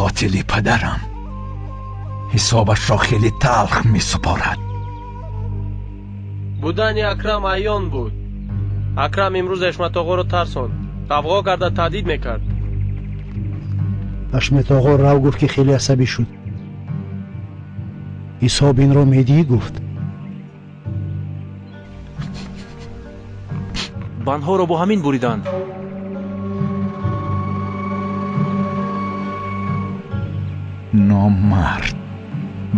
قاتل پدرم حسابش را خیلی تلخ می سپارد. بودن اکرم عیان بود. اکرم امروز حشمت آقا رو ترساند. غوغا کرده تهدید میکرد. حشمت آقا رو گفت که خیلی عصبی شد. حساب این رو مهدی گفت. بندها رو با همین بریدند. نامرد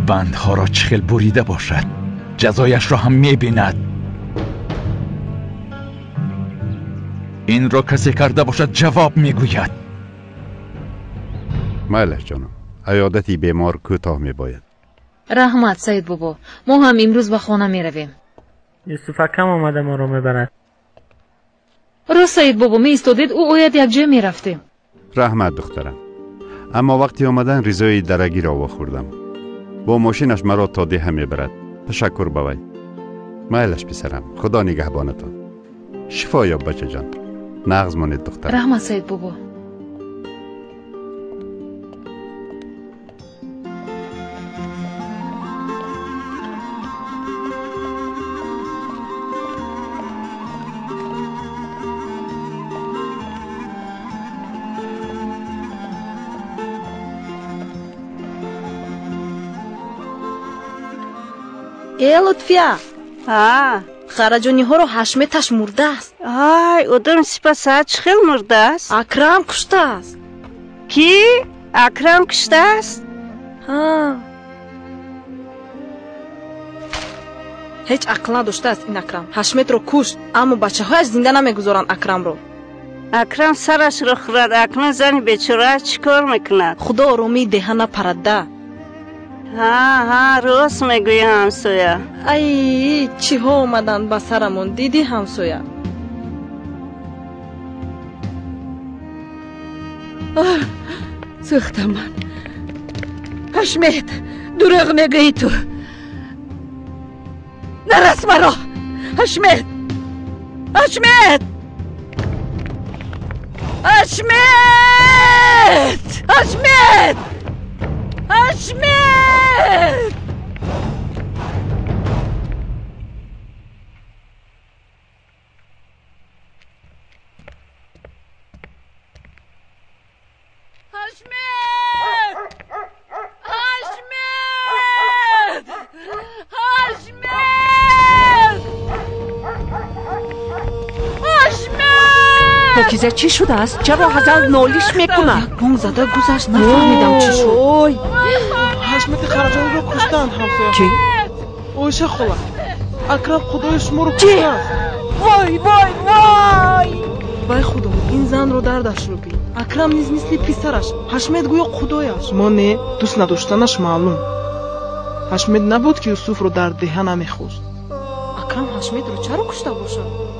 بندها را چخل بریده باشد، جزایش را هم میبیند. این را کسی کرده باشد جواب میگوید. ماله جانم، عیادتی بیمار کوتاه میباید. رحمت سید بابا، ما هم امروز به خانه میرویم. یوسف اکرم آمده ما رو میبرد. راست سید بابا، می ایستادید او باید یک جای میرفتیم. رحمت دخترم، اما وقتی آمدن رضای درگی را خوردم. با ماشینش مرا تا ده میبرد. تشکر بوی. مایلش پسرم، خدا نگهبانتان. شفا یاب بچه جان. نغز مانید دخترم. رحمت سید بابا. لطفیه خراجانی ها رو حشمتش مرده است. ادام سپس چخیل مرده است؟ اکرم کشته است. کی؟ اکرم کشته است؟ هیچ عقل نداشته است این اکرم. حشمت رو کشت، اما بچه هایش زنده نمیگذارند اکرم رو. اکرم سرش رو خورد. اکنون زن بیچاره چیکار میکند؟ خدا آرامی دهه نپرده. راست میگوی همسایه. ای چی ها اومدن به سرمون، دیدی همسایه؟ سوختم من. حشمت دروغ میگویی تو. نرس مرا حشمت. حشمت حشمت حشمت حشمت پاکیزه چی شده است؟ چرا هزار نالیش میکنه؟ یک بوم زده گذشت، نفهمیدم چی شد. حشمت خرجانی رو کشتن همسایه. چی؟ اویشه خلا اکرم خدای شما رو کشته است. وای وای وای وای خدا، این زن رو دردش رو بین. اکرم نیز مثل پسرش. حشمت گویا خدایش. ما نه دوست نداشتنش معلوم. حشمت نبود که یوسف رو در دهه نمیخواست. اکرم حشمت رو چرا کشته باشد؟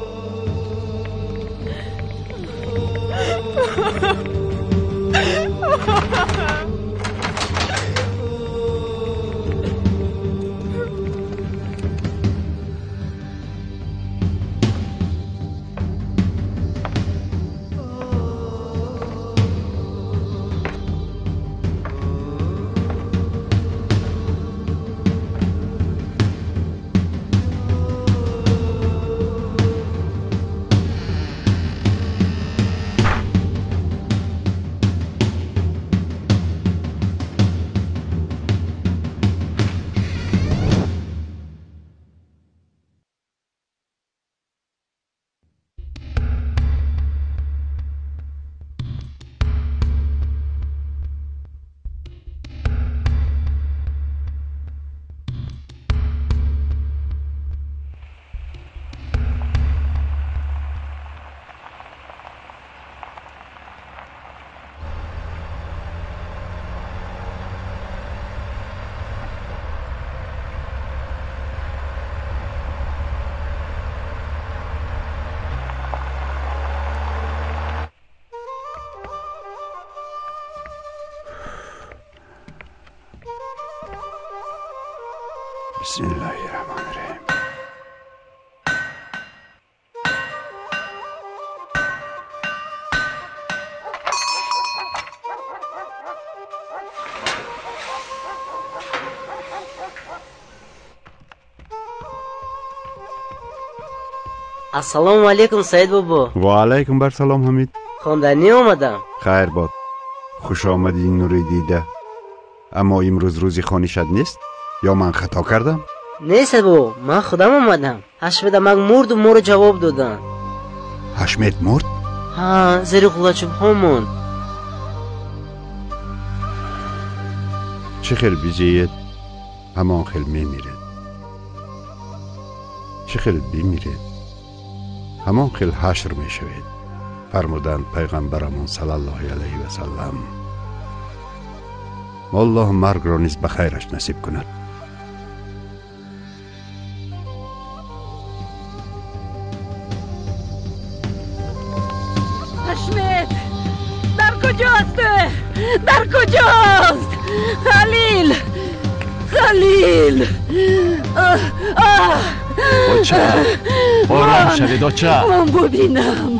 بسم الله الرحمن الرحیم. Assalomu alaykum Said bobo. Va alaykum bar salom Hamid. Xondani omadam. Xayr bod. Xush omading Nuri dida. Ammo imroz rozi xonishad نیست یا من خطا کردم؟ نه Said bobo, من خودم اومدم. هشمت من مرد و ما رو جواب دادن. هشمت مرد؟ ها، زیر قلاچم همون. چه خیل بیجید همان خیل میمیرد. چه خیل بیمیرد همان خیل حشر میشوید. فرمودند پیغمبرمون صلی الله علیه و سلم. الله مرگ را نیز بخیرش نصیب کند. حشمت در کجاست؟ در کجاست؟ خلیل خلیل اوچه آرام شوید اوچه. من ببینم.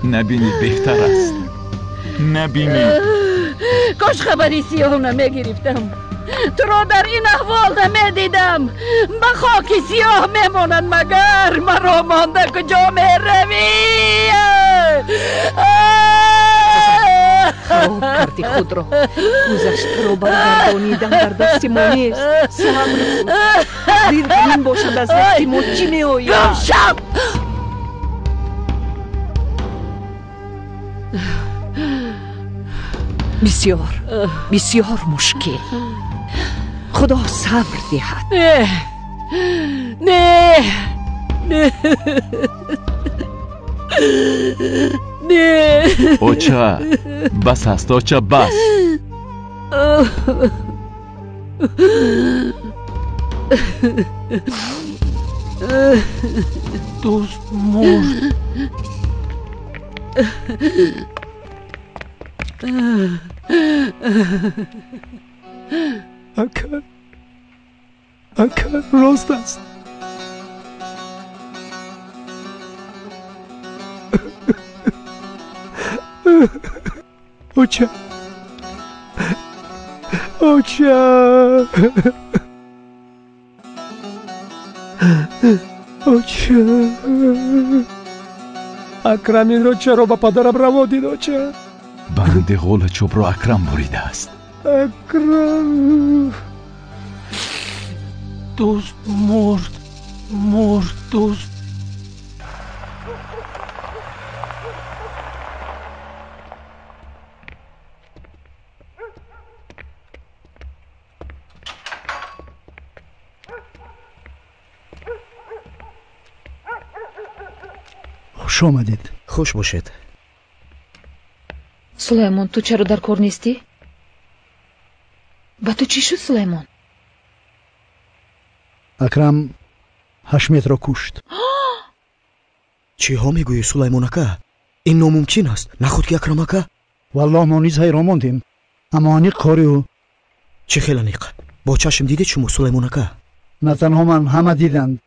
نبینید بهتر است. نبینید. کاش خبری سیاه نمیگرفتم. تو را در این احوال نمیدیدم. به خاک سیاه میمانند مگر مرا مانده کجا میروی؟ خراب کردی خود را. گذشته را برگردانیدن در دست ما نیست. صبر کن. دیرترین باشد از دست ما چی می آید؟ گمشم. بسیار بسیار مشکل. خدا صبر دهد. نه نه اوچه بس است اوچه بس. دوست مرد. اکر راست است. اوچه اکرم این رو چرا با پدرم روا دید اوچه؟ بند غول چوب رو اکرم بریده است. اکرم دوست مرد دوست. خوش آمدید. خوش باشید. سلیمان تو چرا در کار نیستی؟ با تو چی شد سلیمان؟ اکرم حشمت را کشت. چی ها میگویی سلیمان اکا؟ این ناممکن است. نخود که اکرم اکا؟ والله ما نیز حیران ماندیم. اما انیق کاری او. چه خیلی انیق؟ با چشم دیدید شما سلیمان اکا؟ نه تنها من، همه دیدند.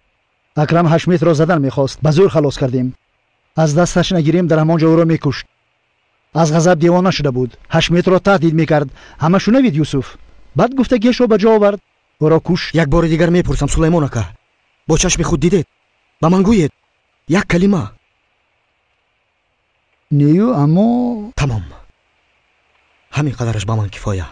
اکرم حشمت را زدن میخواست. به زور خلاص کردیم. از دستش نگیریم در همان جا او را میکشت. از غضب دیوانه شده بود. حشمت را تهدید میکرد. همه شنوید یوسف. بعد گفتگیش را به جا آورد. او را کشت. یک بار دیگر میپرسم سلیمان اکا، با چشم خود دیدید؟ به من گویید یک کلمه. نیو اما تمام. همین قدرش به من کفایه.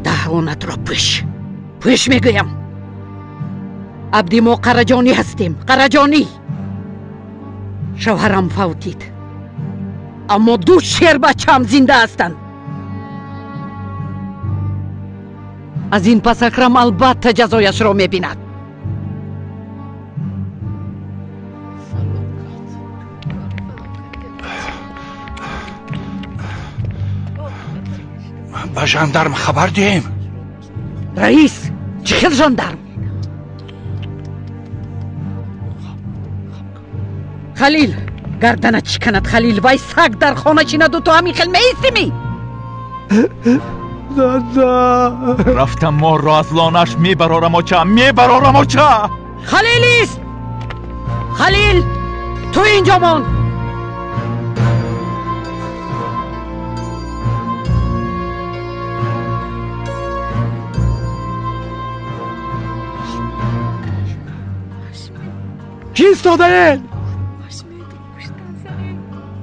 دهانت را پوش میگویم. عبد ما قرجانی هستیم. قرجانی. شوهرم فوتید، اما دو شیر بچه هم زنده هستند. از این پس اکرم البته جزایش را میبیند. به ژاندارم خبر دهیم. رئیس، چه ژاندارم؟ خلیل، گردنت چکند خلیل. وای سگ در خانه چیند و تو همین خیل میستیمی. دادا رفتم ما را از لانش میبرارم اوچه. خلیلیست. خلیل تو اینجا ماند. کی ایستاده این؟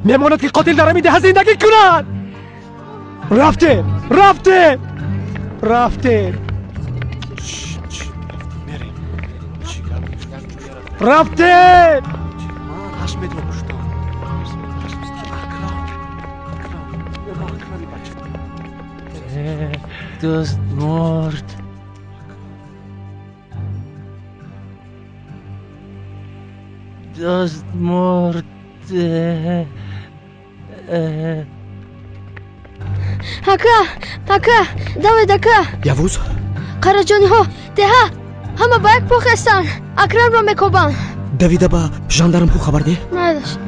میماند که قاتل داره میده زندگی کنند. رفته رفته رفته رفته. دوست مرد. دوست مرد. Aka, David aka. Yavuz. Qarajoniho, deha. Hamma ba як پخ هستن. اکرم را میکوبن. Davida ba jandarm ko xabar de. نداشت.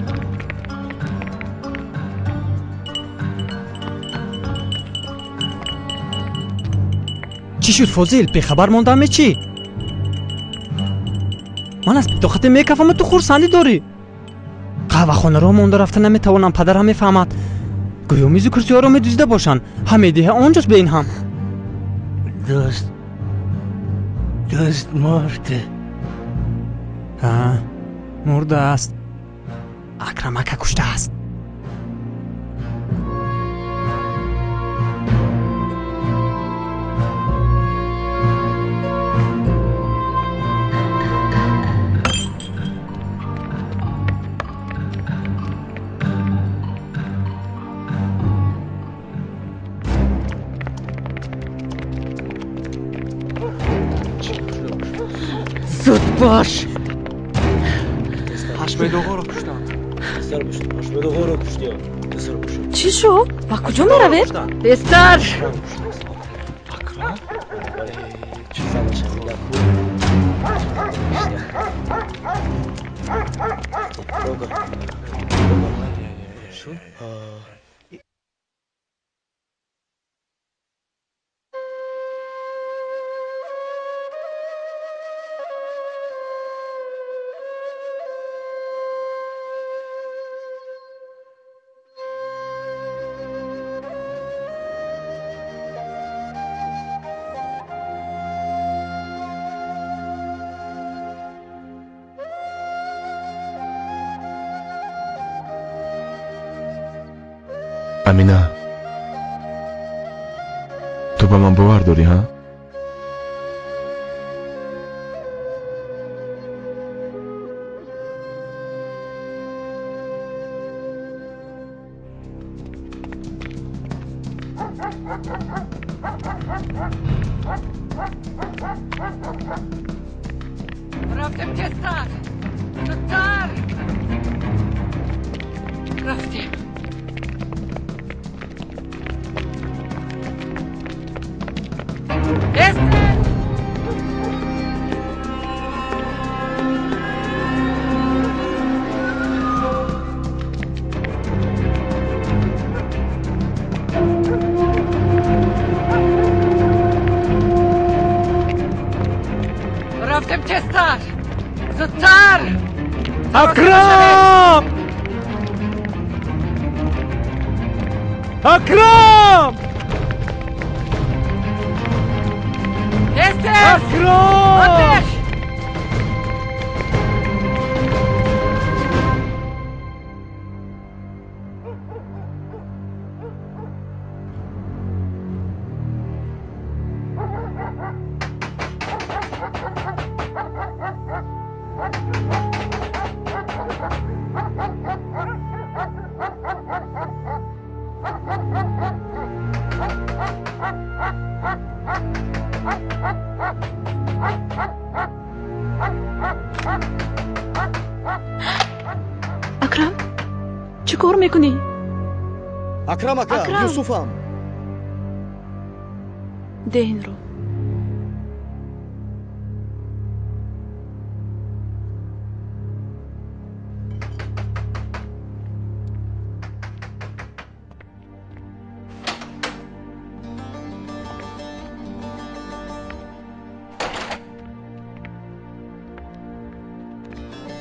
چی شد فاضل؟ به خبر موندم چی؟ من از طاقت میکفم تو خورسندی داری. قهوه خانه را مونده رفته نمیتوانم، پدر هم میفهمد. گویا میز و کرسی ها را میدوزیده باشن. همه دیه آنجاست به این هم. دوست مرده. ها مرده است. اکرم اکا کشته است. زود باش. حشمت آقا رو کشتن. حشمت آقا رو کشتن. چی شو؟ با کجا میروید؟ بستر. امینا تو به من باور داری ها؟ رفتم کستر. زودتر. رفتیم. رفتم کستر. زودتر. اکرم اکرم اکرم. اکرم چی کار میکنی؟ اکرم اکرم یوسفم. ده این رو.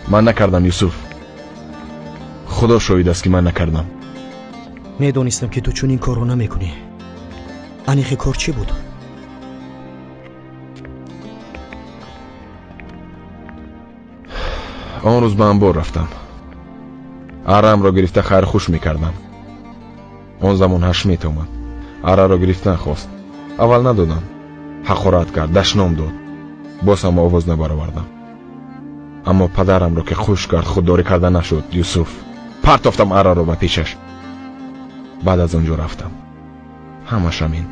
من نکردم یوسف. خدا شاهد است که من نکردم. میدونستم که تو چون این کارو نمیکنی. انیخی کار چی بود؟ آن روز به انبار رفتم. ارم را گرفته خیر خوش میکردم. آن زمان هشمیت اومد. اره را گرفتن خواست. اول ندادم. حقارت کرد، دشنام داد. باز هم آواز نبرآوردم. اما پدرم را که خوش کرد خودداری کرده نشد. یوسف پرتافتم اره را به پیشش. بعد از اونجا رفتم. همش همین.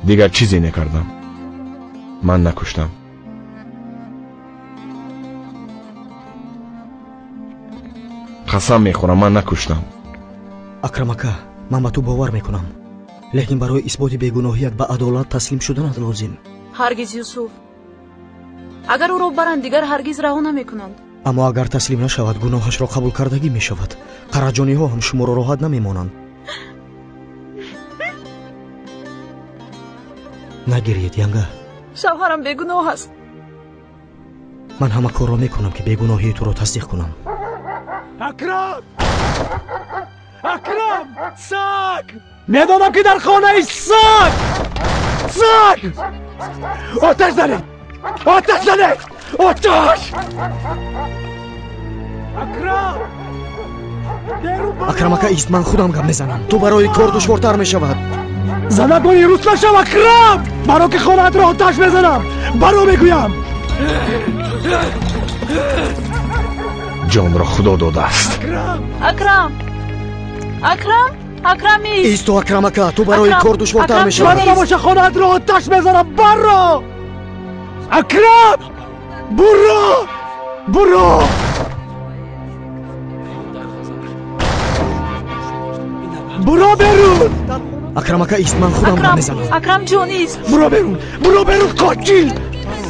دیگر چیزی نکردم. من نکشتم. قسم میخورم من نکشتم. اکرم اکا، من به تو باور میکنم، لیکن برای اثبات بیگناهیت به عدالت تسلیم شدنت لازم. هرگز یوسف، اگر او را برند دیگر هرگز رها نمیکنند. اما اگر تسلیم نشود گناهش را قبول کردگی میشود. قرجانی ها هم شما را راحت نمیمانند. نگرید ینگه. شوهرم بیگناه است. من همه کار را میکنم که بیگناهی تو را تصدیق کنم. اکرم! اکرم! سگ! میدانم که در خانه ای سگ! سگ! آتش زنید! آتش زنید! آتش! اکرم! اکرم اکا ایست، من خودم گم میزنم. تو برای کار دشوارتر میشود. زنم با این روز نشم اکرم! برا که خانه‌ات را آتش بزنم! برا میگویم! جان را خدا داده است. اکرم! اکرم! اکرم ایست تو اکرم اکا، تو برای کار دشوارتر میشود. برا نباشه خانه‌ات را آتش بزنم. برا! اکرم! برو! برو! برو برون! اکرم اکا ایست، من خودم گم میزنم. اکرم جون ایست. برو برون! برو برون قاتل!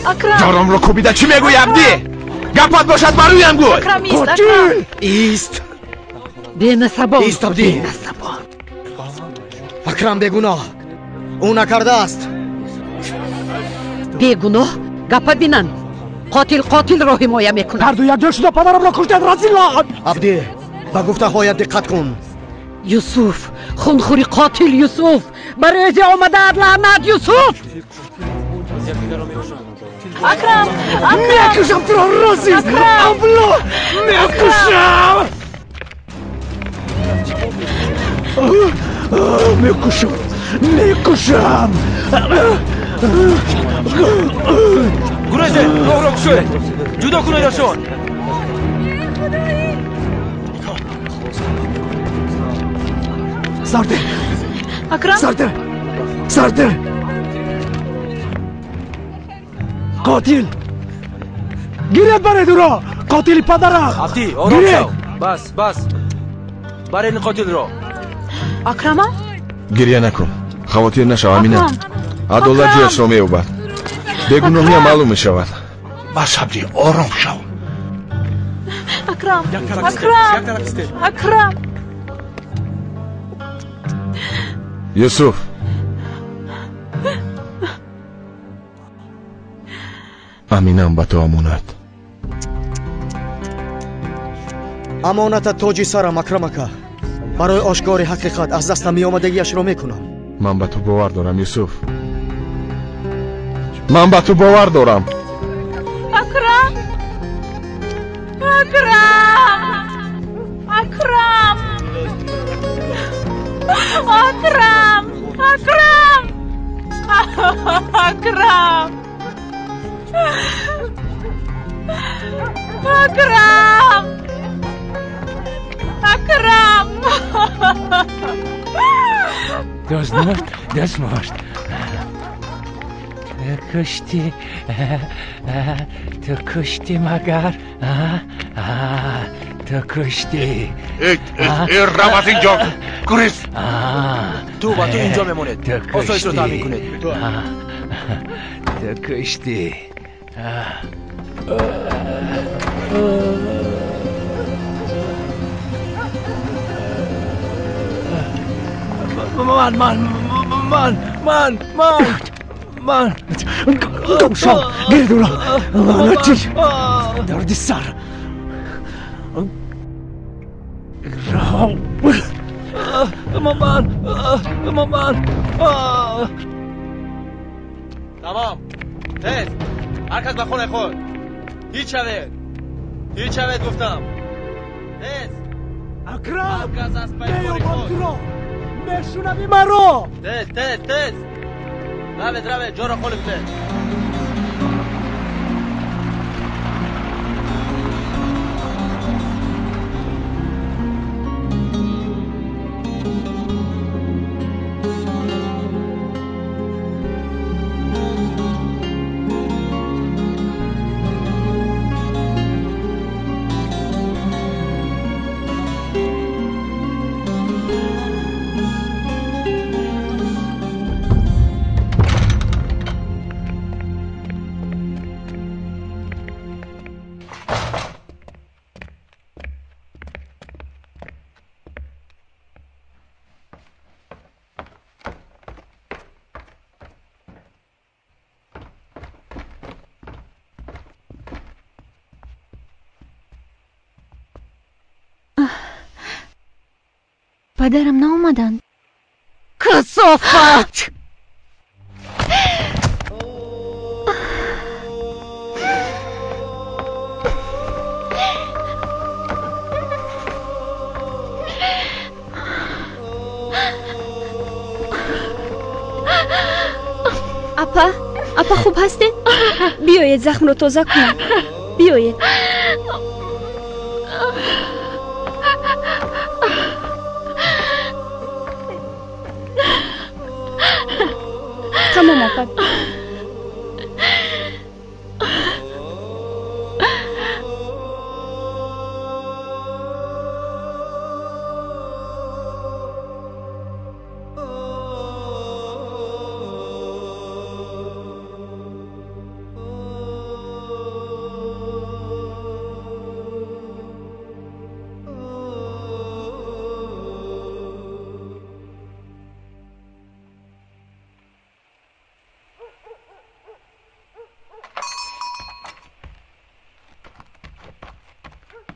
اکرم! جانم را کوبیده چی میگوی عبدی؟ گپت باشد برویم گوی. اکرم ایست. اکرم ایست. بی‌نصبان. ایست عبدی. اکرم بیگناه. او نکرده است. بیگناه؟ گپ بینن. قاتل را حمایه میکنه. هر دو یک جا شده پدرم را کشتند رزیلان. عبدی به گفته هایت دقت کن. یوسف، خونخوری قاتل یوسف، برای آمده لعنت یوسف. اکرم! میکشم تو را رزیل! ابله! میکشم! میکشم! میکشم! گروزه! راه را بشوی! جدا کنه داشون! سرده! اکرم! سرده! سرده! قاتل! گیرید برای دورا! قاتل پدرم! عبدی آرام شو! بس! برای این قاتل را! اکرم؟ گریه نکن. خواتیر نشو امینه. عدالت جویش را میوبد. بیگناهی معلوم میشود. بس عبدی آرام شو. اکرم! اکرم! یوسف امینم به تو امانت. امانت تاج سرم اکرم اکا. برای آشکار حقیقت از دستم می آمدگیش را میکنم. من به تو باور دارم یوسف. من به تو باور دارم. اکرم! اکرم! اکرم! اکرم! اکرم! اکرم! اکرم! اکرم! دست مرد تو کشتی مگر تو کشتی رم از اینجا گریز. تو با تو اینجا میمونید. آسایش رو تامین کنید. تو کشتی من گمشو گیرید او را. لعنتی دردی سر. مامان تمام تیز هر کس به خونه خود هیچ شوید گفتم تیز اکرم هر کس از پای بیو خود بانترو میشونمی مرو تیز روید جورا خود بده پدرم ناومدند. کثافت! اپا خوب هستین؟ بیایید زخم رو تازه کنم. بیایید. تمام اپا.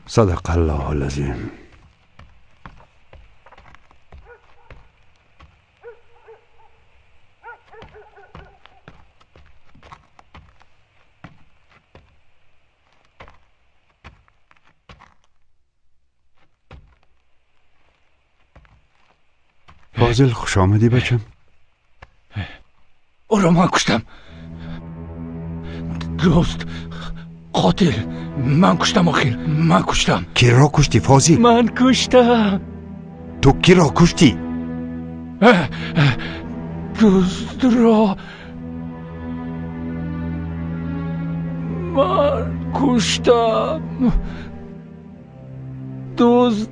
صدق الله العظیم. فاضل خوش آمدی بچم. او را من کشتم. دوست قاتل من کشتم. آخر من کشتم. کی را کشتی فاضل؟ من کشتم. تو کی را کشتی؟ دوست را من کشتم. دوست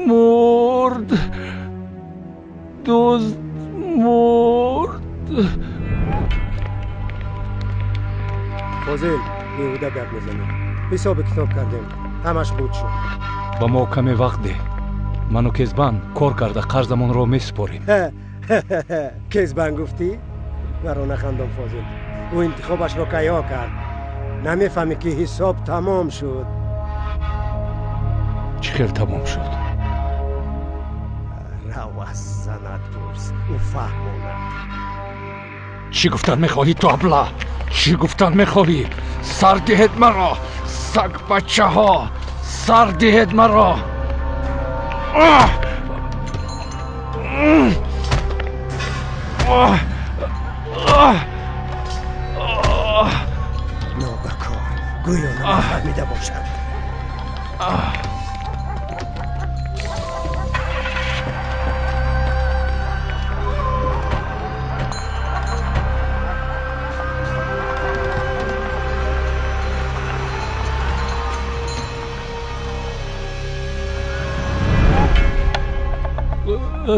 مرد. فاضل بیهوده گپ میزنی. حساب کتاب کردیم. همش بود شد. با ما کمی وقت ده. من و کیزبان کار کرده قرضمون رو میسپاریم. کیزبان گفتی؟ مرا نخندم فاضل. او انتخابش رو کیا کرد. نمیفهمی که حساب تمام شد. چی خیلی تمام شد؟ رو از زنت پرس. او فهمونه. چی گفتن میخواهی تو ابله؟ چی گفتن میخواهی؟ سر دهید مرا سگ بچه ها. سر دهید مرا. نابکار گویا نفهمیده باشد.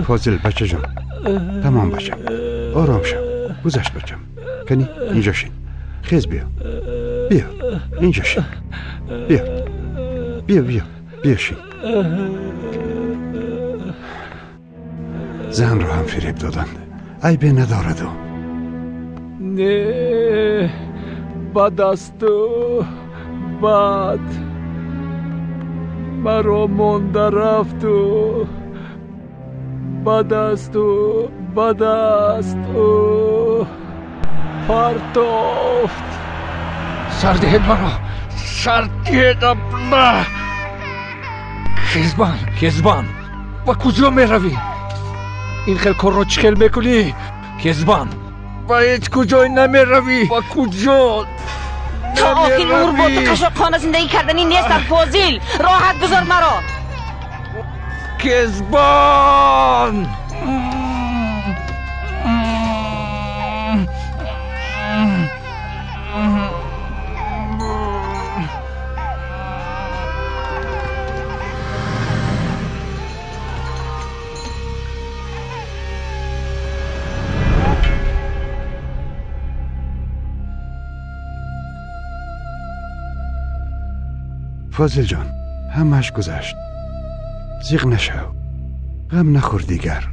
فاضل بچه جان تمام بچم. آرام شو. گذشت بچم. کنی اینجا شین. خیز بیا اینجا شین. بیا شین. زن رو هم فریب دادند. عیبی ندارد. نه بد است و بد. مرا مانده رفت و بد است و بد است و پرتافت. سر دهید مرا، سر دهید ابله. کیزبان با کجا می روی؟ این خیل کار را چه خیل میکنی؟ کیزبان با هیچ کجای نمی روی. با کجا تا آخر عمر با تو قشاقخانه زندگی کردنی نیستم فاضل. راحت گذار مرا. کیزبان فاضل جان، همش گذشت. زیغ نشو، غم نخور دیگر.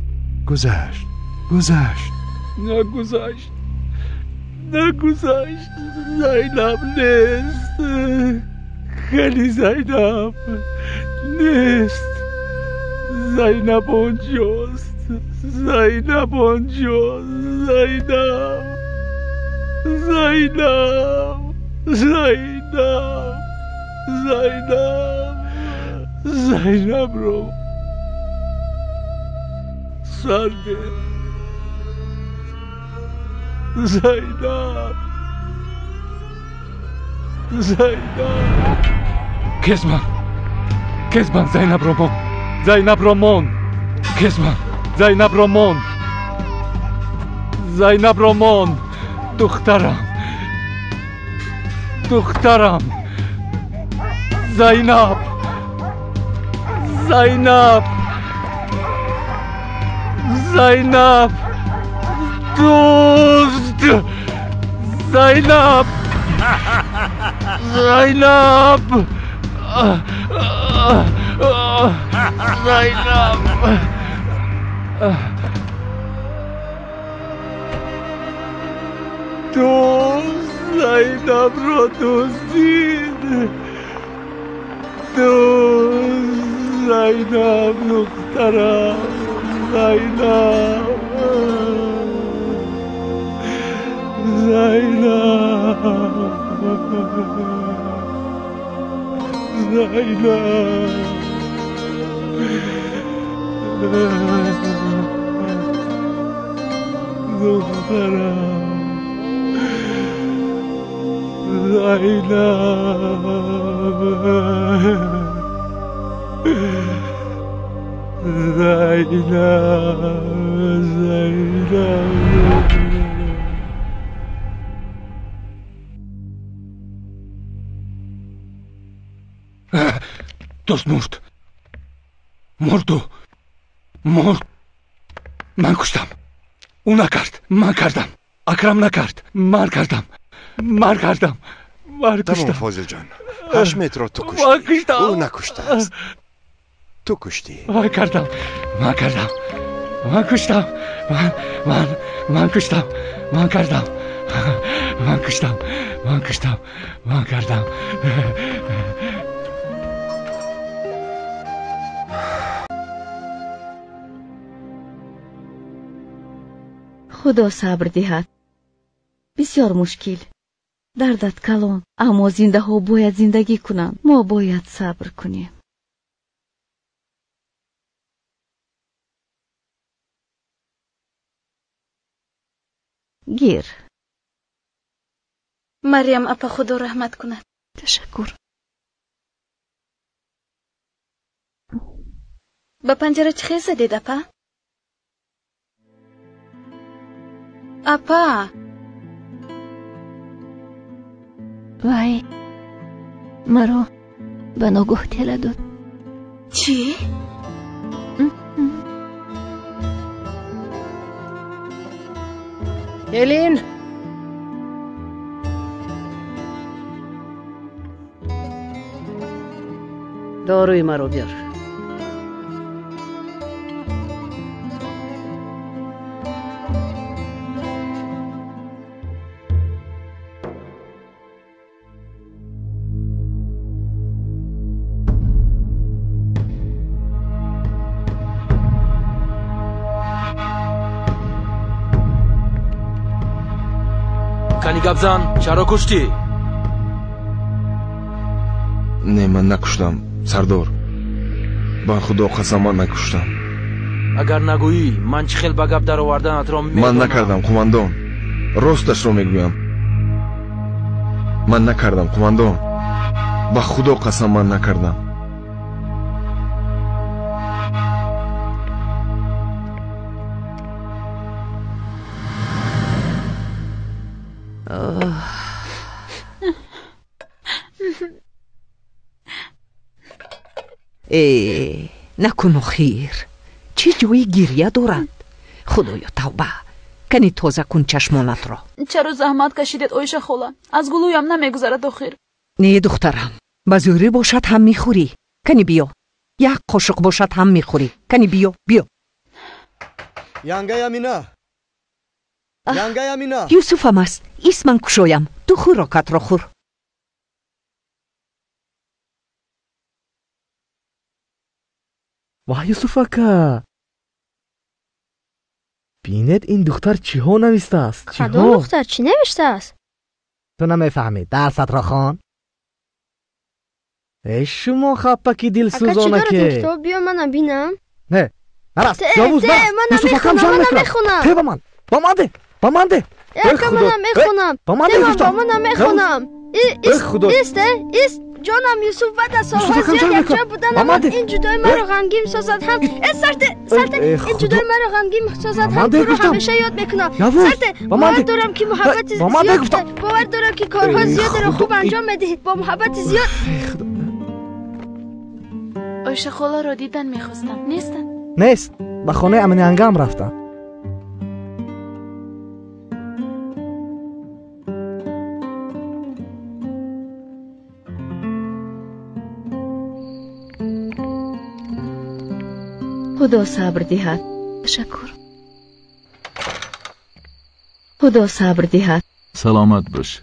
گذشت. نگذشت. زینب نیست. خیلی زینب نیست. زینب آنجاست. زینب رو سرده. زینب کیزبان زینب رو مون. کیزبان زینب رو مون. دخترم زینب دوست. زینب زینب را دزدید. زینب دخترم. دوست مرد. من کشتم. او نکرد. من کردم. اکرم نکرد. من کردم. تمام فاضل جان، حشمت را تو کشتی. او نکشته است. تو کشتی. من کردم. من کشتم. خدا صبر دهد. بسیار مشکل. دردت کلان. اما زنده ها باید زندگی کنند. ما باید صبر کنیم. گیر. مریم اپا خدا رحمت کند. تشکر. به پنجره چه خیلی زدید اپا؟ اپا وای مرا به ناگاه تله داد. چی؟ هلین داروی مرا بیار. کانی گبزن چرا کشتی؟ نه من نکشتم سردار. با خدا قسم من نکشتم. اگر نگویی من چه خیل به گپ در آوردنت را میدونم. من نکردم قماندان. راستش را میگویم. من نکردم قماندان. با خدا قسم من نکردم. نکنو خیر. چه جوی گریه دارد؟ خدایا توبه. کنی تازه کن چشمانت را. چرا زحمت کشیدید آیشه خاله؟ از گلویم نمیگذرد آخر. نه دخترم، بزوری باشد هم میخوری. کنی بیا. یک قاشق باشد هم میخوری. کنی بیا بیا. ینگه امینا. ینگه امینا. یوسفم است. اسمم کشایم. تو خوراکت را خور. وای یوسف اکا، بینید این دختر چی ها نوشته است؟ کدام دختر چی نوشته است؟ تو نمیفهمی درست را خوان؟ ای شما خپکی دل سوزانه که. اکا چی دارد این کتاب؟ بیا منم بینم. نه نرست یابوز نرست. منم میخونم. ته با من ده. اکا منم میخونم. با من میخونم. ایست جانم یوسف بعد از سالها زیاد یک جا بودن اما این جدای مرا غمگین سازد هم سرت این جدای مرا غمگین سازد هم تو رو همیشه یاد میکنم. سرت باور دارم که محبت زیاد باور دارم که کارها زیاد رو خوب انجام میدهی با محبت زیاد. آیشه خاله را دیدن میخواستم. نیست به خانه امین انگام رفتم. خدا صبر دهد. تشکر. خدا صبر دهد. سلامت باش.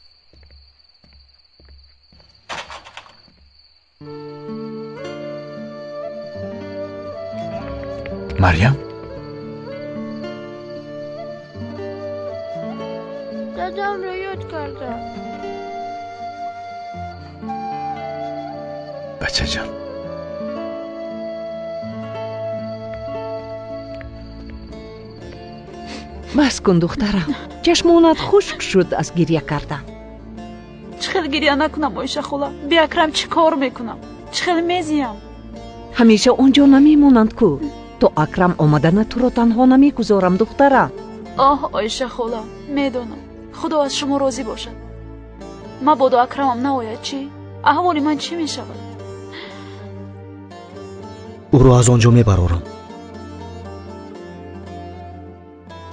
مریم دادم را یاد کردم. بچه جان بس کن دخترم. چشمانت خشک شد از گریه کردن. چه خیلی گریه نکنم آیشه خاله. بی اکرم چی کار میکنم؟ چه خیلی میزیم. همیشه اونجا نمیمونند کو. تو اکرم آمدن تو رو تنها نمیگذارم دخترم. آه آیشه خاله میدونم. خدا از شما راضی باشد. مبادا اکرمم ناید چی؟ احوال من چی میشود؟ او رو از آنجا میبرارم.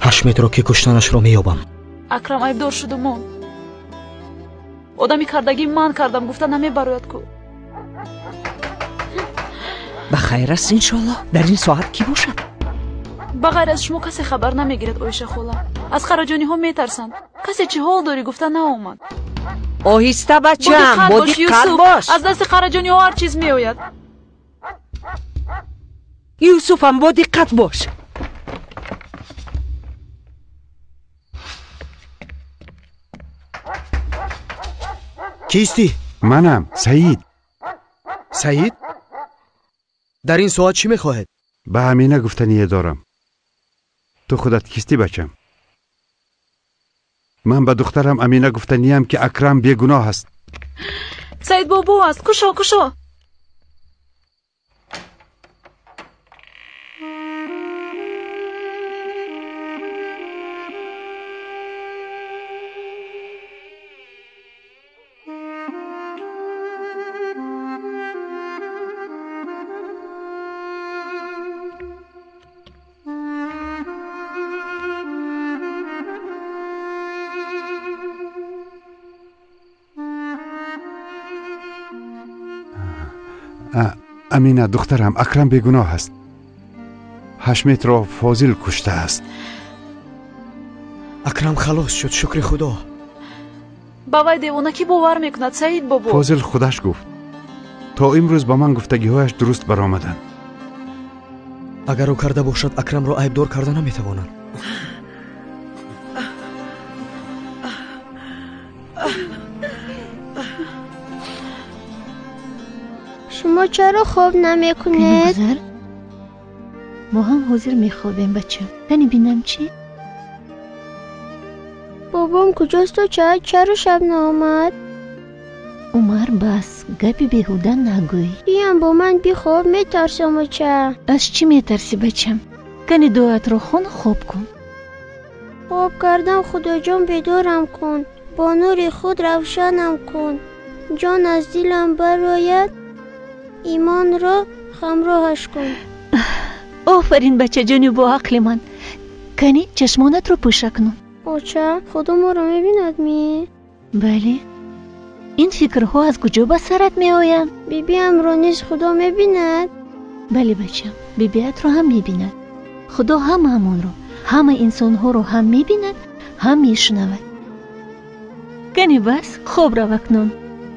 حشمت را که کشتنش را مییابم. اکرم عیبدار شد و من آدمی کردگی من کردم گفتن نمیبراید کو. بخیر است انشالله. در این ساعت کی باشد؟ بغیر از شما کسی خبر نمیگیرد آیشه خاله. از خرجانی ها میترسند. کسی چه حال داری گفتن ناآمد. آهسته بچم با دقت باش. از دست خرجانی ها هر چیز میآید. یوسفم با دقت باش. کیستی؟ منم سعید. سعید؟ در این ساعت چی میخواهد؟ به امینه گفتنیه دارم. تو خودت کیستی بچم؟ من به دخترم امینه گفتنیم که اکرم بیگناه است. سعید بابا است. کشا امینه دخترم اکرم بیگناه است. حشمت را فاضل کشته است. اکرم خلاص شد شکر خدا. با وای دیوانه کی باور میکند سعید بابا؟ فاضل خودش گفت. تا امروز با من گفتگی‌هایش درست برآمدند. اگر او کرده باشد اکرم را عیبدار کرده نمیتواند. شما چرا خواب نمیکنید؟ بگذار ما هم حاضر میخوابیم بچه. کنی بینم چی؟ بابام کجاست و چرا شب نامد؟ عمر بس گپی بیهوده نگوی. بیام با من بخواب میترسم و چه؟ از چی میترسی بچم؟ کنی دعایت رو خون خواب کن. خواب کردم خدا جان بیدارم کن. با نور خود روشنم کن. جان از دلم برآید ایمان را همراهش کن. آفرین بچه جانی با عقل من. کنی چشمانت رو پوشه کنم. آچه خدا ما رو میبیند می؟ بله. این فکرها از کجا به سرت می آیند؟ بیبیم رو نیز خدا میبیند؟ بله بچم بیبیت رو هم میبیند. خدا همون رو همه انسان ها رو هم میبیند هم میشنود. کنی بس خوب رو بکنون.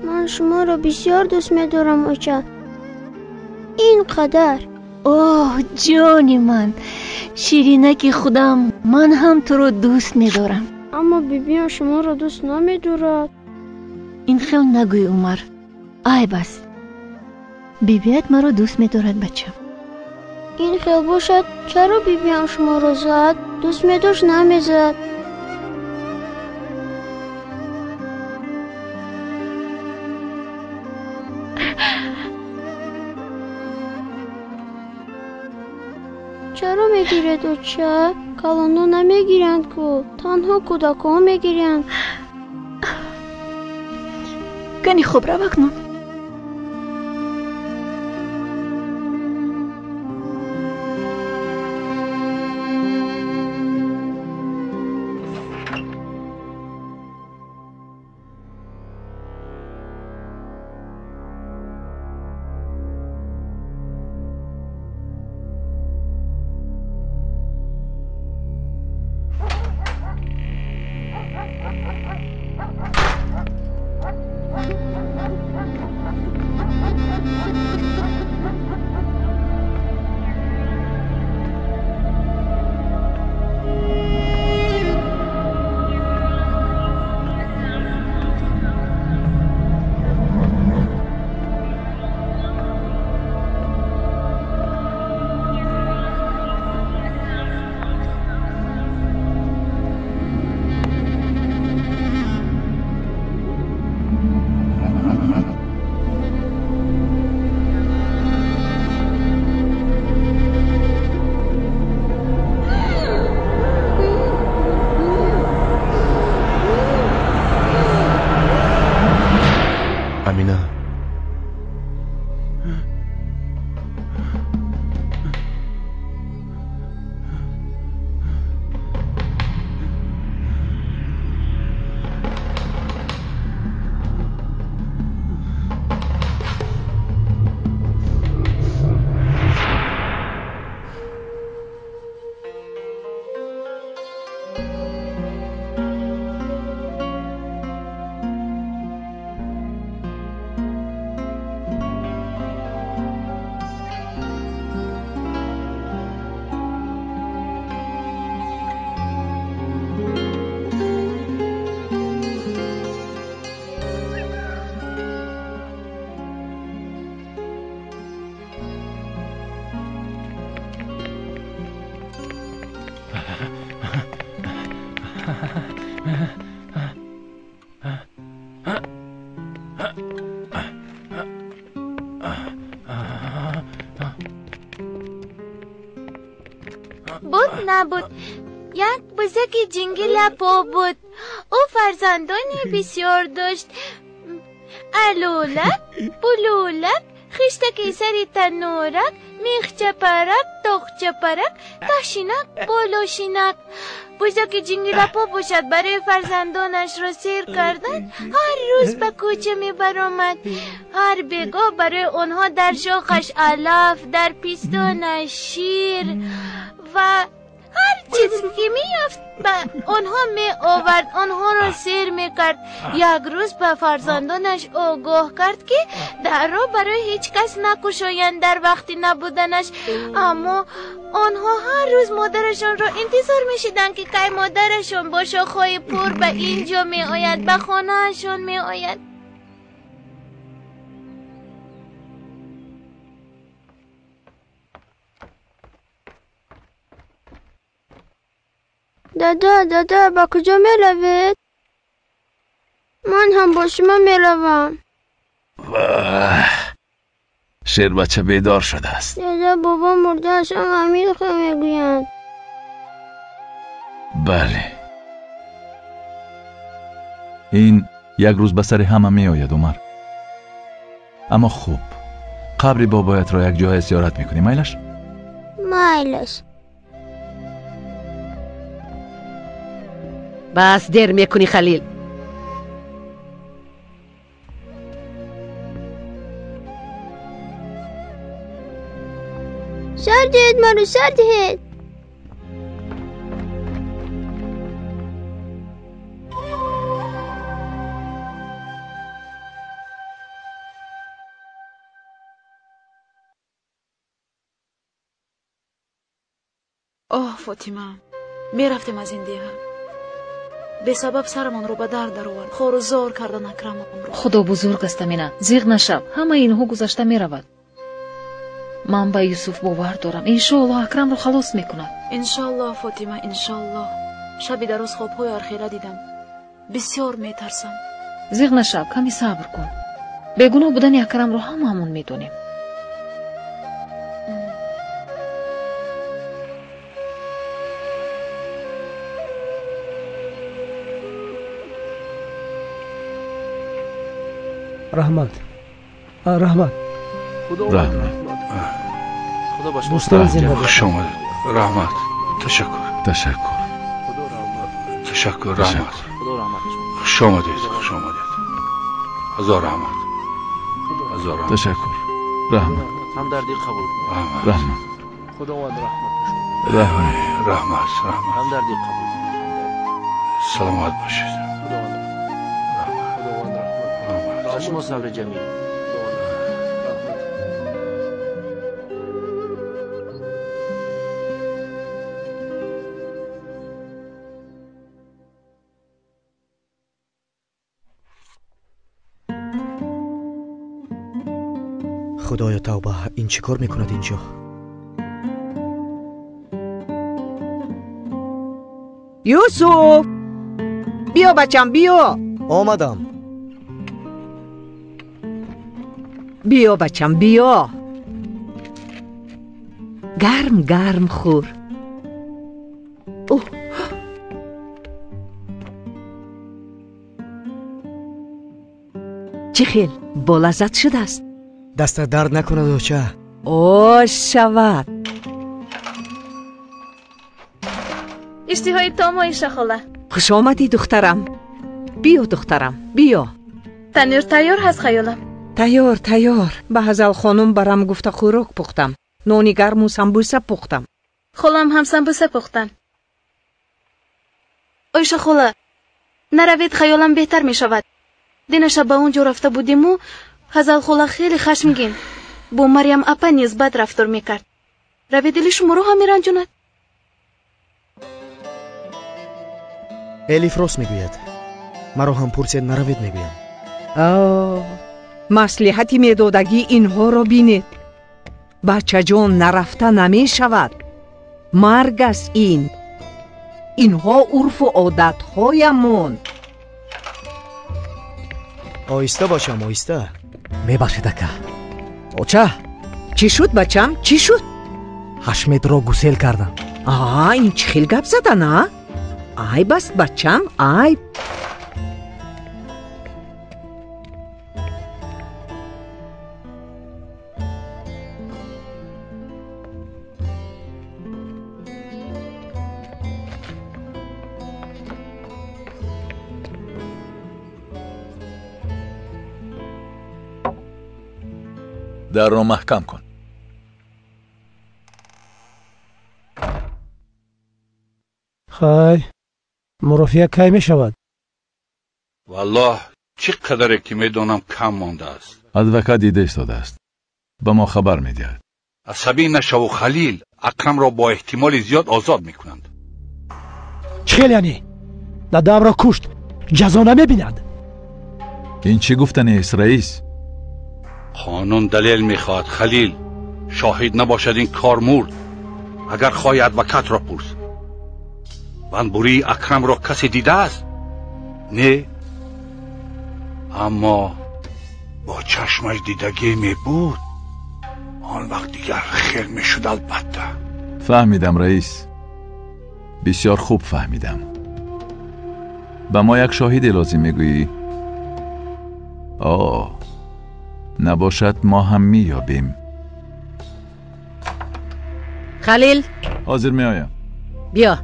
من شما رو بسیار دوست میدارم آچه. اینقدر. اوه جانی من شیرینک خودم، من هم تو رو دوست میدارم. اما بیبیم شما رو دوست نمیدارد. این خیلی نگوی عمر. ای بس بیبیت مرا دوست میدارد بچم. این خیلی باشد چرا بیبیم شما رو زد؟ دوست میداشت نمیزد. چرا میگیرد و چه؟ کلانو نمیگیرند کو، تنها کودکا میگیرند. کنی خوب رو بکنم. بود نبود یک بزرگ جنگل پا بود. او فرزندانی بسیار داشت. الولک، بلولک، خشتک سری تنورک، میخ چپرک، تخ چپرک، تشینک، بالاشینک. بزرگ جنگل پا باشد برای فرزندانش را سیر کردن هر روز به کوچه می برآمد. هر بگاه برای آنها در شاخش علف، در پیستانش شیر و هر چیزی که میافت به آنها می آورد، آنها را سیر می کرد. یک روز به فرزندانش آگاه کرد که در را برای هیچ کس نکشایند در وقتی نبودنش. اما آنها هر روز مادرشان را انتظار می شدند که کی مادرشان با شاخهای پر به اینجا می آید، به خانهشان می آید. دادا با کجا میروید؟ من هم با شما میروم. شیر بچه بیدار شده است. دادا بابا مرده است، همین که میگویند. بله. این یک روز به سر همه می آید عمر. اما خوب قبر بابایت را یک جای زیارت میکنی میلش؟ میلش. بس دیر میکنی خلیل. سر دهید منو، سر دهید. اوه فاطمه، میرفتیم از این دیگه. به سبب سرمان رو به درد در آورد. خور و زار کردن اکرمم رو. خدا بزرگ است امینا. زیغ نشو. همه اینها گذشته میرود. من به یوسف باور دارم. انشالله اکرم رو خلاص میکند. انشالله فاطمه، انشالله. شبی در روز خوابهای آخیره دیدم. بسیار میترسم. زیغ نشو، کمی صبر کن. بیگناه بودن اکرم رو همون میدونیم. رحمت. رحمت. خدا باش. دوستان زنده باشید. خوش آمدید. رحمت. تشکر. رحمت. خوش آمدید. هزار رحمت. تشکر. رحمت. هم در دل قبول کن. رحمت. خداوند رحمت. رحمت. هم در دل قبول کن. سلامت باشید. شما صبر جمیل. خدایا توبه، این چی کار میکند اینجا؟ یوسف بیا بچم بیا. آمدم. بیا بچم بیا. گرم خور. اوه. چه خیل با لذت شده است. دست درد نکند دوچه. اوه شود. اشتهای تام ایشه خاله. خوش آمدی دخترم. بیا دخترم بیا. تنور تیار هست خیالم. تیار. به هزل خانم برام گفته خوراک پختم. نانی گرم و سمبوسه پختم. خالم هم سمبوسه پختن. ایشه خاله، نروید خیالم بهتر می شود. دین شب به اونجا رفته بودیم و هزل خاله خیلی خشمگین با مریم اپا نیز بد رفتار میکرد. روی دلی شما رو هم میرنجوند. الیف راست میگوید. مرا هم پرسید نروید میگویم. مصلحتی میدادگی اینها رو بینید. بچه جان نرفته نمی شود. مرگ است این. اینها عرف و عادت هایمون. آیسته باشم آیسته. میبخشید اکا. اوچه چی شد بچم؟ چی شد؟ حشمت را گسیل کردم. این چی خیل گپ زده نه؟ ای بس بچم ای. در را محکم کن. خای مرافعه کی می شود؟ والله چقدر که میدونم کم مانده است. ادوکا دیده ایستاده است. به ما خبر میدهد. عصبی نشو و خلیل اکرم را با احتمال زیاد آزاد میکنند. چه یعنی؟ دادم را کشت، جزا نمیبیند. این چی گفتن است رئیس؟ قانون دلیل میخواد خلیل. شاهد نباشد این کار مرد. اگر خواهی ادوکات را پرس. بنبوری اکرم را کسی دیده است؟ نه، اما با چشمش دیدگی می بود. آن وقت دیگر خیر می شد. البته فهمیدم رئیس، بسیار خوب فهمیدم. به ما یک شاهدی لازم میگویی؟ نباشد ما هم مییابیم. خلیل حاضر میآیم. بیا.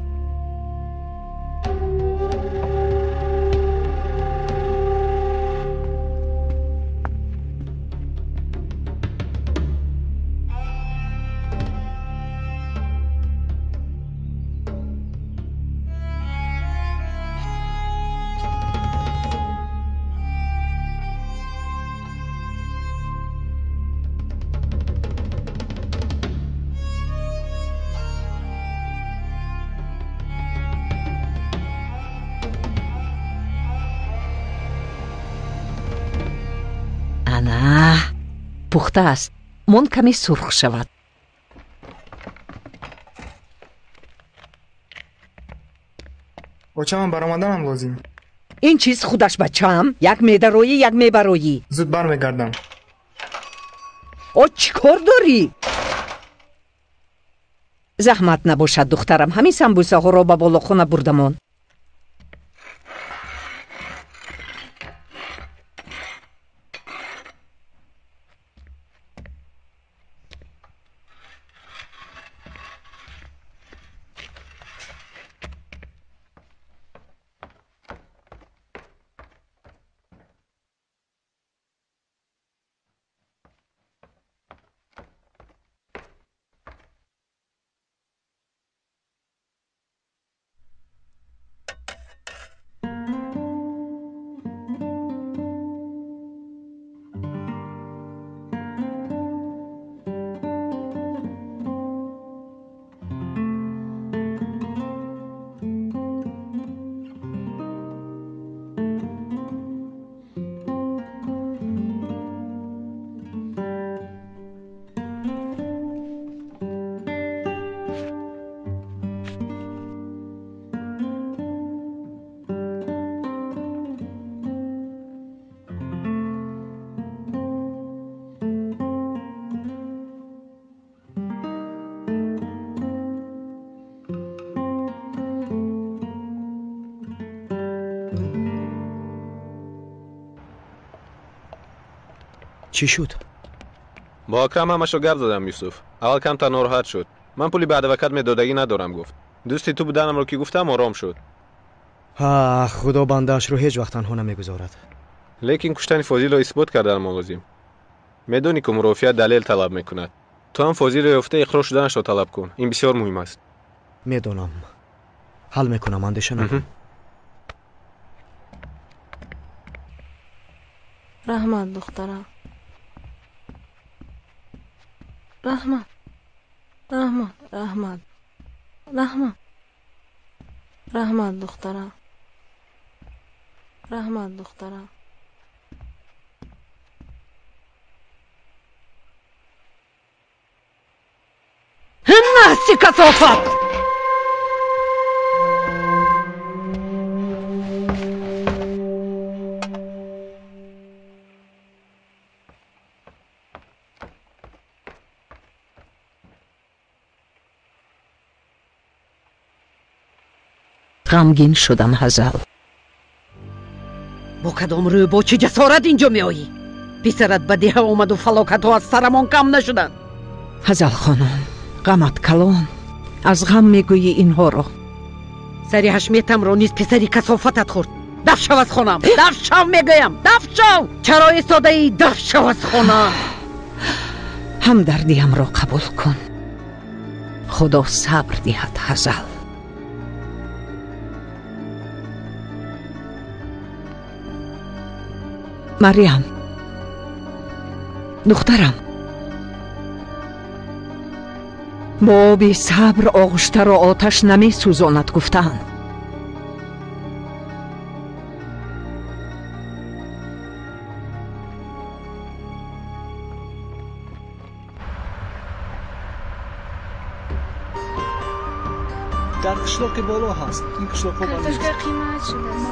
نه، پخته است. من کمی سرخ شود. بچه من برآمدنم لازم. این چیز خودش بچه‌ام؟ یک میده رویی یک میبه رویی. زود برمیگردم. چی کار داری؟ زحمت نباشد دخترم، همین سمبوسه ها را به بالاخانه بردمان. چی شد؟ با اکرم همشو گپ زدم یوسف. اول کم تا ناراحت شد. من پولی بعد وقت میدادگی ندارم گفت. دوستی تو بودنم رو که گفتم آرام شد. خدا بنده‌اش رو هیچ وقت تنها نمیگذارد. لیکن کشتن فاضل رو اثبات کردن ملازم. میدونی که مرافعه دلیل طلب میکند. تو هم فاضل رو یافته اقرار شدنش رو طلب کن. این بسیار مهم است. میدونم. حل میکنم، اندیشه نکن. رحمت دخترم. رحمت دخترم. رحمت دخترم. ناستی کثافت! غمگین شدم هزل. با کدام روی با چه جسارت اینجا می آیی؟ پسرت به دیه آمد و فلاکت ها از سرمان کم نشدن. هزل خانم، غمت کلان. از غم میگویی اینها را. سری حشمیتم را نیز پسری کثافتت خورد. دف شو از خونم، دف شو میگویم، دف شو. چرا ایستاده ای؟ دف شو از خونم. همدردیم را قبول کن. خدا صبر دهد هزل. مریم، دخترم، با بی صبر آغشته را آتش نمی سوزاند گفتند. در قشلاق بالا هست. این قشلاق ها بالا کارتوشکا قیمت شده است.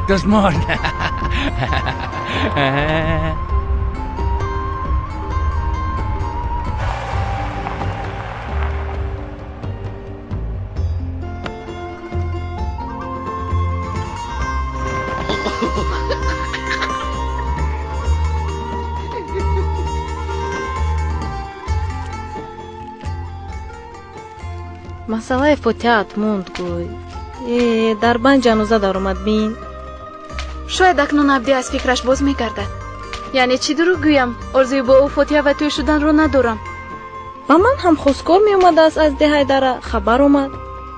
دزمان масъалаи фотиҳат монд гӯй. дар банд ҷаноза даромад бин. шояд акнун абдӣ аз фикраш боз мегардад. яъне чӣ дурӯғ гӯям, орзуи бо ӯ фотиҳа ва тӯй шуданро надорам. ба ман ҳам хостгор меомадааст аз деҳайдара хабар омад.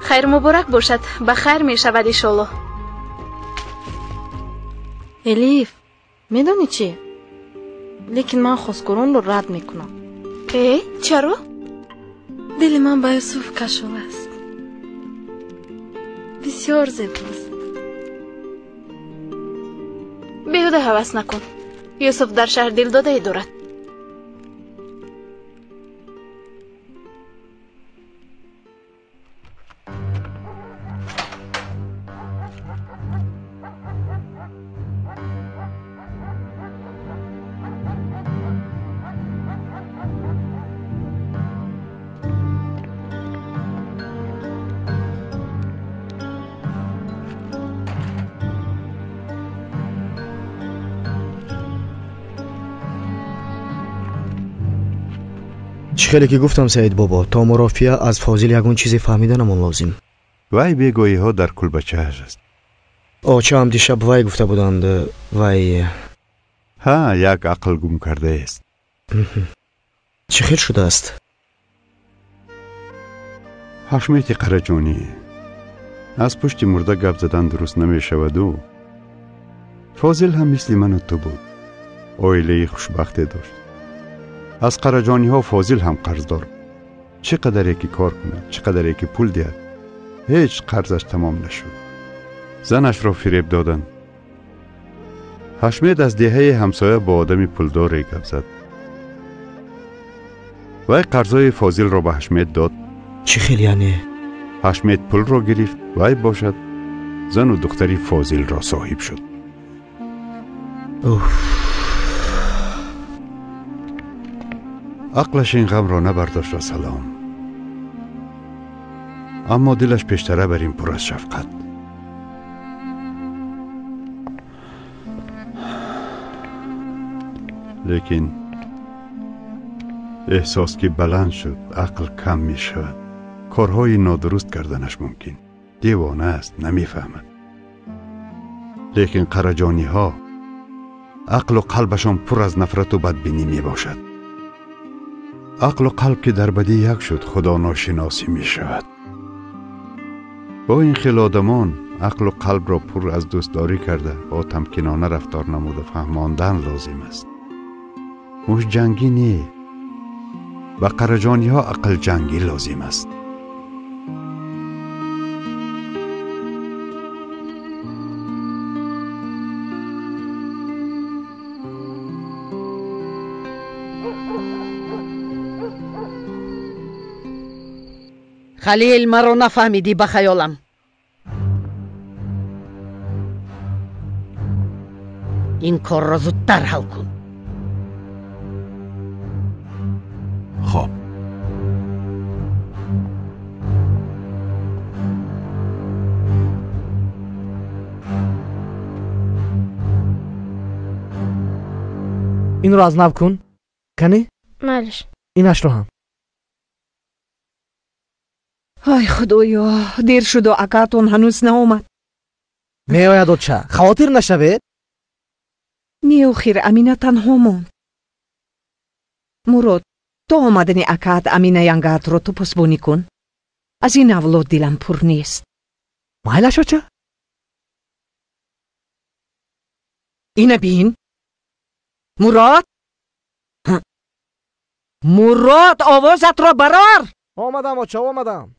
хайр муборак бошад, ба хайр мешавад иншоллоҳ. элиф, медонӣ чӣ? лекин ман хостгоронро рад мекунам. чаро? дили ман ба юсуф кашол аст. бисёр зебост. беҳуда ҳавас накун. юсуф дар шаҳр дилдодае дорад. خیلی که گفتم سعید بابا تا مرافعه از فاضل یگون چیزی فهمیدنمون لازم. وای بیگویی ها در کلبچه است. آچه هم دیشب وای گفته بودند وای ها یک عقل گم کرده است. چه خیر شده است؟ حشمت قرجانی از پشت مرده گپ زدن درست نمی شود و فاضل هم مثل من و تو بود. عائله خوشبختی داشت. از قرجانی ها فاضل هم قرض دار. چقدر یکی کار کنه، چقدر یکی پول دهد، هیچ قرضش تمام نشد. زنش را فریب دادن. حشمت از دهه همسایه با آدمی پولداری گپ زد. وای قرضای فاضل را به حشمت داد. چی خیلی یعنی؟ حشمت پول را گرفت. وای باشد زن و دختری فاضل را صاحب شد. عقلش این غم را نبرداشت و سلام. اما دلش پیشتره بر این پر از شفقت. لیکن احساس که بلند شد عقل کم می شود. کارهای نادرست کردنش ممکن. دیوانه است، نمی فهمد. لیکن قرجانی ها عقل و قلبشان پر از نفرت و بدبینی می باشد. عقل و قلب که در بدی یک شد خدا ناشناسی می شود. با این خیل آدمان عقل و قلب را پر از دوستداری کرده با تمکینانه رفتار نمود و فهماندن لازم است. موش جنگی نی. و قرجانی ها عقل جنگی لازم است. خلیل مرا نفهمیدی به خیالم. این کار را زودتر حل کن. خب این رو از نو کن. کنی؟ مالش. اینش رو هم. ای خدایا دیر شد و اکاتون هنوز نامد. می آید و چه؟ خاطر نشوید؟ نیوخیر امینه تنها موند. مراد تو آمدن اکات امینه ینگات رو تو پسبونی کن. از این اولاد دلم پر نیست. مایلش و چه؟ اینه بین. مراد؟ مراد آوازت را برار. آمدم و چه آمدم؟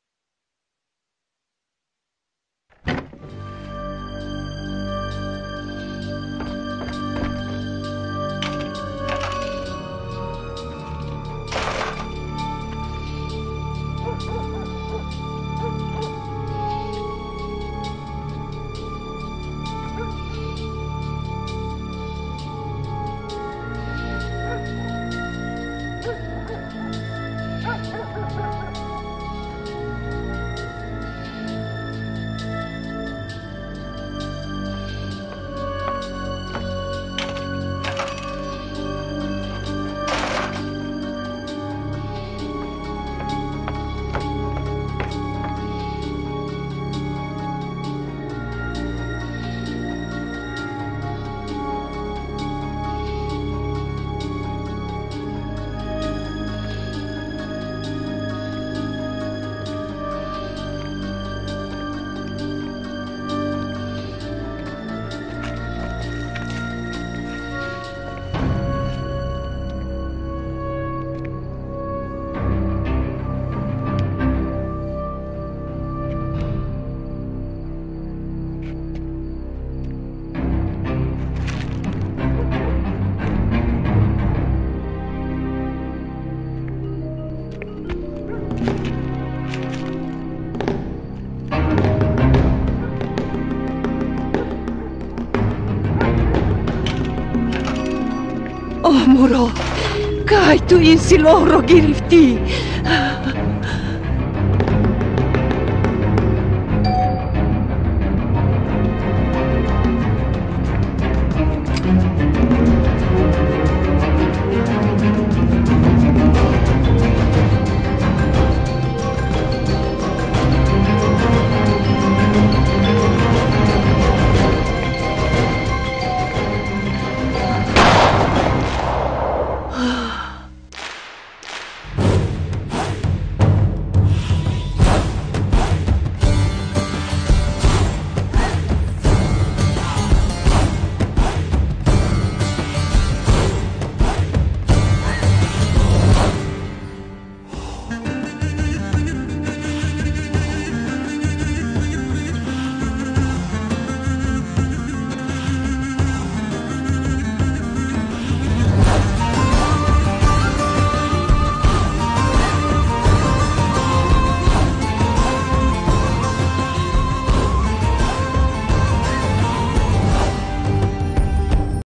مراد کی تو این سلاح رو گرفتی؟